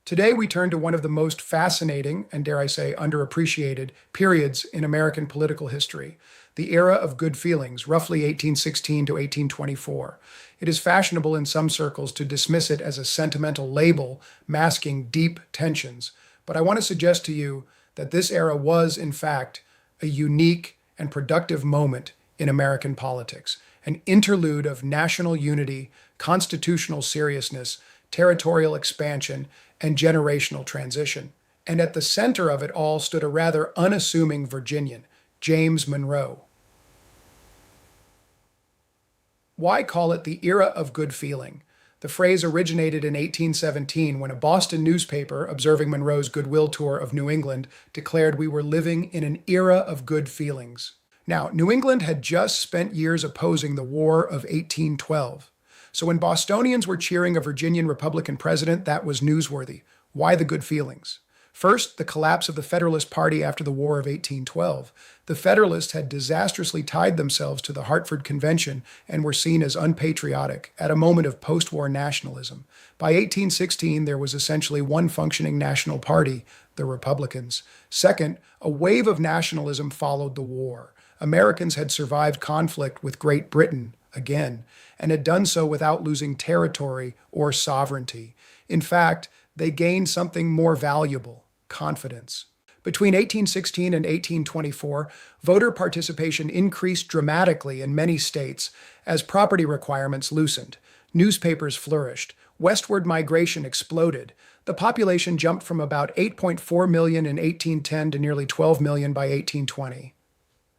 Today, we turn to one of the most fascinating and, dare I say, underappreciated periods in American political history, the era of good feelings, roughly 1816 to 1824. It is fashionable in some circles to dismiss it as a sentimental label masking deep tensions, but I want to suggest to you that this era was, in fact, a unique and productive moment in American politics, an interlude of national unity, constitutional seriousness, territorial expansion, and generational transition. And at the center of it all stood a rather unassuming Virginian, James Monroe. Why call it the era of good feeling? The phrase originated in 1817 when a Boston newspaper, observing Monroe's goodwill tour of New England, declared we were living in an era of good feelings. Now, New England had just spent years opposing the War of 1812. So when Bostonians were cheering a Virginian Republican president, that was newsworthy. Why the good feelings? First, the collapse of the Federalist Party after the War of 1812. The Federalists had disastrously tied themselves to the Hartford Convention and were seen as unpatriotic at a moment of post-war nationalism. By 1816, there was essentially one functioning national party, the Republicans. Second, a wave of nationalism followed the war. Americans had survived conflict with Great Britain again, and had done so without losing territory or sovereignty. In fact, they gained something more valuable: confidence. Between 1816 and 1824, voter participation increased dramatically in many states as property requirements loosened. Newspapers flourished. Westward migration exploded. The population jumped from about 8.4 million in 1810 to nearly 12 million by 1820.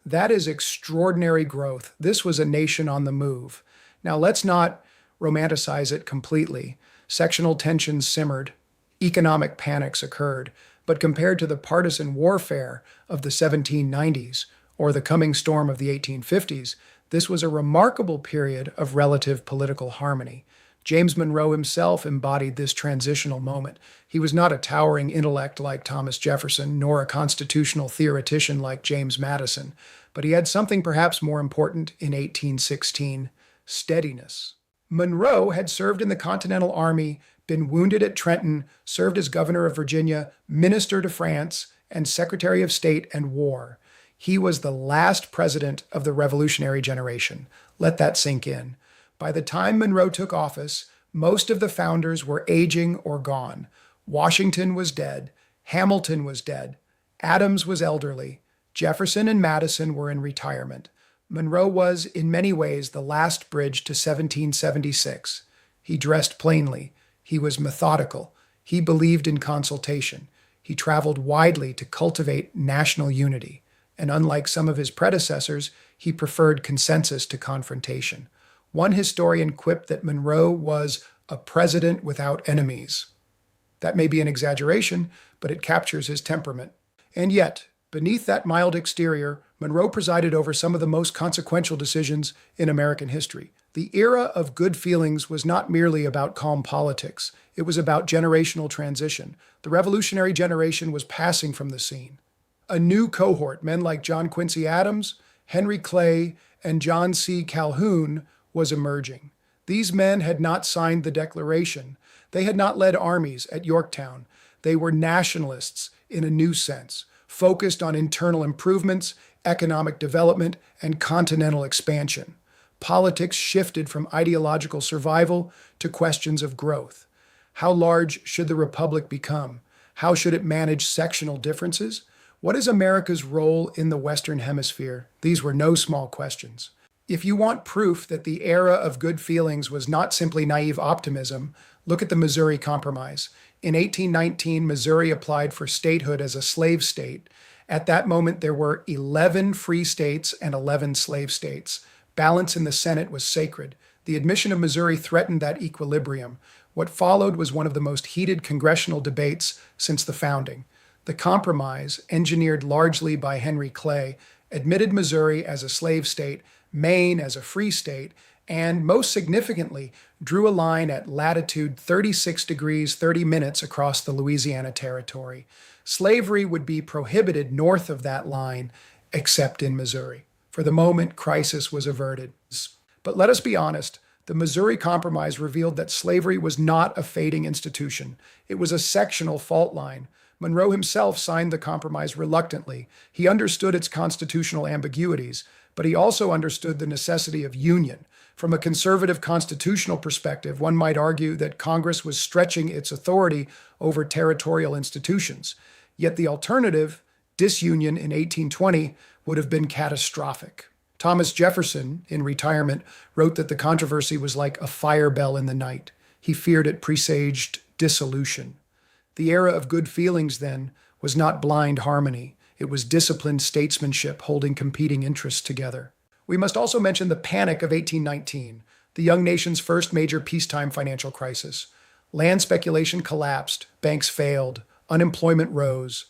That is extraordinary growth. This was a nation on the move. Now, let's not romanticize it completely. Sectional tensions simmered. Economic panics occurred. But compared to the partisan warfare of the 1790s or the coming storm of the 1850s, this was a remarkable period of relative political harmony. James Monroe himself embodied this transitional moment. He was not a towering intellect like Thomas Jefferson, nor a constitutional theoretician like James Madison, but he had something perhaps more important in 1816: steadiness. Monroe had served in the Continental Army, been wounded at Trenton, served as governor of Virginia, minister to France, and Secretary of State and War. He was the last president of the Revolutionary generation. Let that sink in. By the time Monroe took office, most of the founders were aging or gone. Washington was dead. Hamilton was dead. Adams was elderly. Jefferson and Madison were in retirement. Monroe was, in many ways, the last bridge to 1776. He dressed plainly. He was methodical. He believed in consultation. He traveled widely to cultivate national unity. And unlike some of his predecessors, he preferred consensus to confrontation. One historian quipped that Monroe was a president without enemies. That may be an exaggeration, but it captures his temperament. And yet, beneath that mild exterior, Monroe presided over some of the most consequential decisions in American history. The era of good feelings was not merely about calm politics. It was about generational transition. The revolutionary generation was passing from the scene. A new cohort, men like John Quincy Adams, Henry Clay, and John C. Calhoun, was emerging. These men had not signed the Declaration. They had not led armies at Yorktown. They were nationalists in a new sense, focused on internal improvements, economic development, and continental expansion. Politics shifted from ideological survival to questions of growth. How large should the republic become? How should it manage sectional differences? What is America's role in the Western Hemisphere? These were no small questions. If you want proof that the era of good feelings was not simply naive optimism, look at the Missouri Compromise. In 1819, Missouri applied for statehood as a slave state. At that moment, there were 11 free states and 11 slave states. Balance in the Senate was sacred. The admission of Missouri threatened that equilibrium. What followed was one of the most heated congressional debates since the founding. The compromise, engineered largely by Henry Clay, admitted Missouri as a slave state, Maine as a free state, and most significantly, drew a line at latitude 36 degrees 30 minutes across the Louisiana Territory. Slavery would be prohibited north of that line, except in Missouri. For the moment, crisis was averted. But let us be honest, The Missouri Compromise revealed that slavery was not a fading institution. It was a sectional fault line. Monroe himself signed the compromise reluctantly. He understood its constitutional ambiguities, but he also understood the necessity of union. From a conservative constitutional perspective, one might argue that Congress was stretching its authority over territorial institutions. Yet the alternative, disunion in 1820, would have been catastrophic. Thomas Jefferson, in retirement, wrote that the controversy was like a fire bell in the night. He feared it presaged dissolution. The era of good feelings, then, was not blind harmony. It was disciplined statesmanship holding competing interests together. We must also mention the Panic of 1819, the young nation's first major peacetime financial crisis. Land speculation collapsed, banks failed, unemployment rose.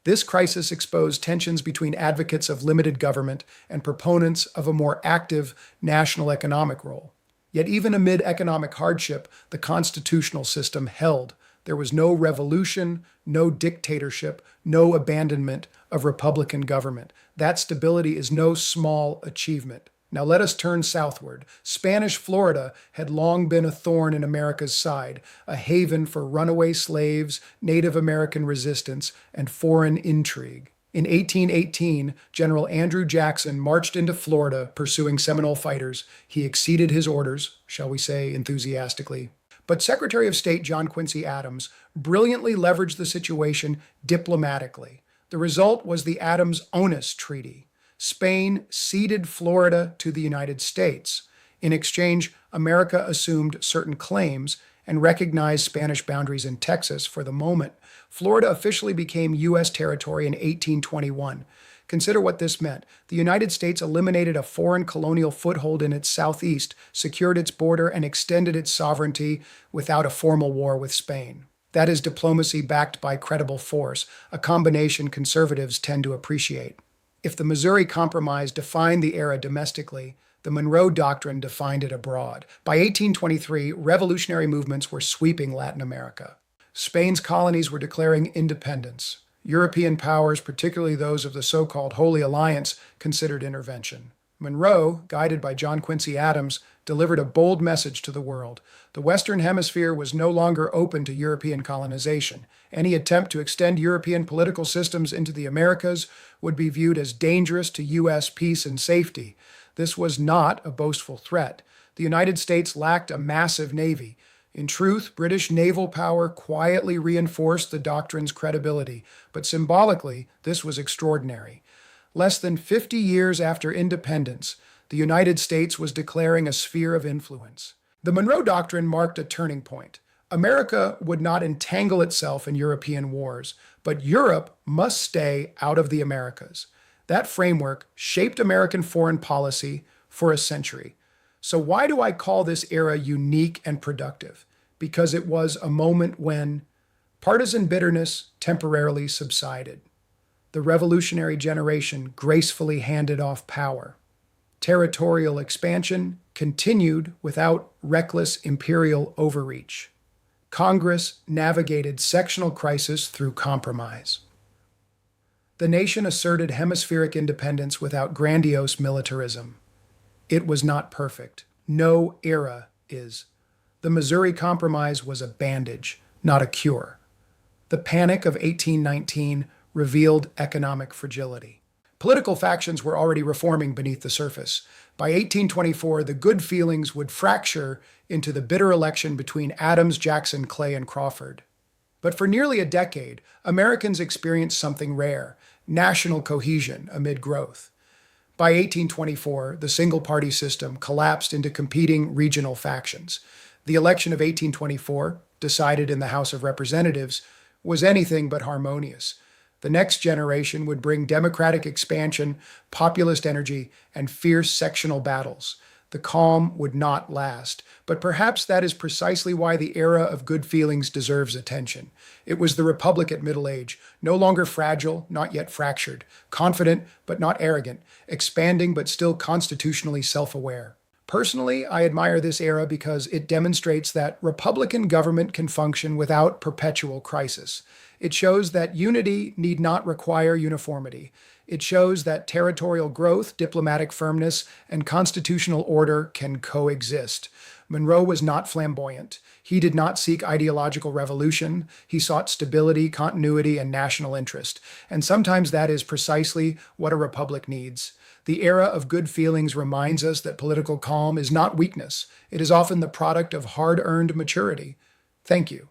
This crisis exposed tensions between advocates of limited government and proponents of a more active national economic role. Yet even amid economic hardship, the constitutional system held. There was no revolution, no dictatorship, no abandonment of Republican government. That stability is no small achievement. Now let us turn southward. Spanish Florida had long been a thorn in America's side, a haven for runaway slaves, Native American resistance, and foreign intrigue. In 1818, General Andrew Jackson marched into Florida pursuing Seminole fighters. He exceeded his orders, shall we say enthusiastically. But Secretary of State John Quincy Adams brilliantly leveraged the situation diplomatically. The result was the Adams-Onis Treaty. Spain ceded Florida to the United States. In exchange, America assumed certain claims and recognized Spanish boundaries in Texas for the moment. Florida officially became U.S. territory in 1821. Consider what this meant. The United States eliminated a foreign colonial foothold in its southeast, secured its border, and extended its sovereignty without a formal war with Spain. That is diplomacy backed by credible force, a combination conservatives tend to appreciate. If the Missouri Compromise defined the era domestically, the Monroe Doctrine defined it abroad. By 1823, revolutionary movements were sweeping Latin America. Spain's colonies were declaring independence. European powers, particularly those of the so-called Holy Alliance, considered intervention. Monroe, guided by John Quincy Adams, delivered a bold message to the world. The Western Hemisphere was no longer open to European colonization. Any attempt to extend European political systems into the Americas would be viewed as dangerous to U.S. peace and safety. This was not a boastful threat. The United States lacked a massive navy. In truth, British naval power quietly reinforced the doctrine's credibility, but symbolically, this was extraordinary. Less than 50 years after independence, the United States was declaring a sphere of influence. The Monroe Doctrine marked a turning point. America would not entangle itself in European wars, but Europe must stay out of the Americas. That framework shaped American foreign policy for a century. So why do I call this era unique and productive? Because it was a moment when partisan bitterness temporarily subsided. The revolutionary generation gracefully handed off power. Territorial expansion continued without reckless imperial overreach. Congress navigated sectional crisis through compromise. The nation asserted hemispheric independence without grandiose militarism. It was not perfect. No era is. The Missouri Compromise was a bandage, not a cure. The Panic of 1819 revealed economic fragility. Political factions were already reforming beneath the surface. By 1824, the good feelings would fracture into the bitter election between Adams, Jackson, Clay, and Crawford. But for nearly a decade, Americans experienced something rare: national cohesion amid growth. By 1824, the single-party system collapsed into competing regional factions. The election of 1824, decided in the House of Representatives, was anything but harmonious. The next generation would bring democratic expansion, populist energy, and fierce sectional battles. The calm would not last, but perhaps that is precisely why the era of good feelings deserves attention. It was the Republic at middle age, no longer fragile, not yet fractured, confident but not arrogant, expanding but still constitutionally self-aware. Personally, I admire this era because it demonstrates that Republican government can function without perpetual crisis. It shows that unity need not require uniformity. It shows that territorial growth, diplomatic firmness, and constitutional order can coexist. Monroe was not flamboyant. He did not seek ideological revolution. He sought stability, continuity, and national interest. And sometimes that is precisely what a republic needs. The era of good feelings reminds us that political calm is not weakness. It is often the product of hard earned maturity. Thank you.